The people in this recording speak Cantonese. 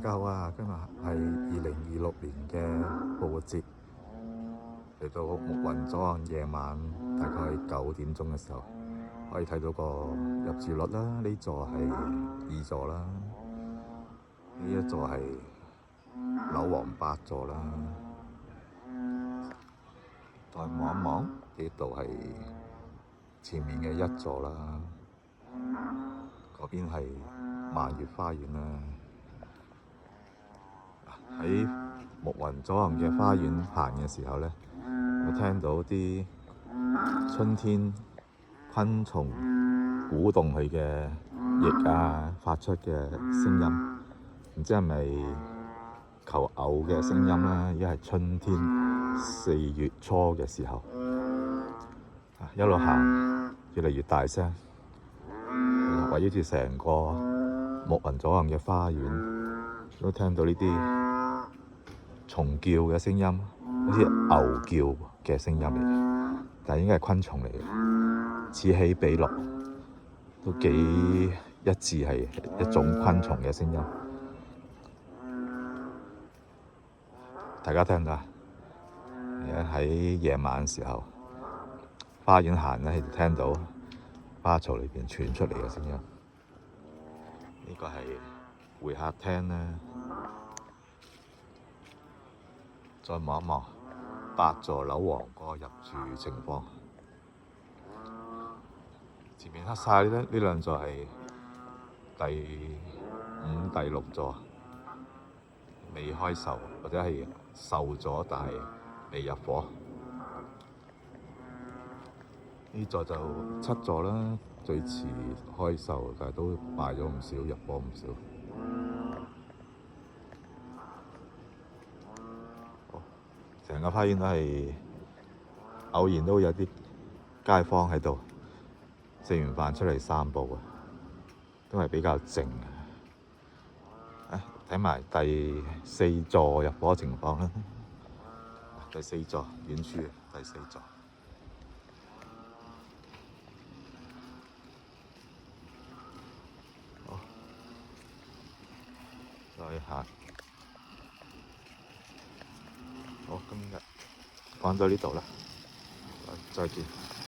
大家好啊！今日係2026年嘅復活節，嚟到木雲左岸夜晚大概9點鐘嘅時候，可以睇到個入住率啦。呢座係2座啦，呢一座係樓王8座啦。再望一望，呢度係前面嘅1座啦，嗰邊係萬悅花園啦。喺木雲左岸嘅花園行嘅時候咧，會聽到啲春天昆蟲鼓動佢嘅翼啊發出嘅聲音，唔知係咪求偶嘅聲音啦？而家係春天4月初嘅時候，一路行越嚟越大聲，圍繞住成個木雲左岸嘅花園都聽到呢啲蟲叫嘅聲音，好似牛叫嘅聲音嚟嘅，但係應該係昆蟲嚟嘅，此起彼落，都幾一致係一種昆蟲嘅聲音。大家聽到啊？喺夜晚嘅時候，花園行咧，聽到花槽裏邊傳出嚟嘅聲音。呢個係會客廳咧。再望一望8座樓王個入住情況，前面黑晒咧，呢2座係第5、第6座，未開售或者係售咗但係未入伙。呢座就7座啦，最遲開售，但係都賣咗唔少，入伙唔少。成個花園都係偶然都有啲街坊喺度食完飯出嚟散步啊，都係比較靜嘅。睇埋第4座入伙情況啦。第4座遠處第4座，好，再行。好，今日講到呢度啦，再見。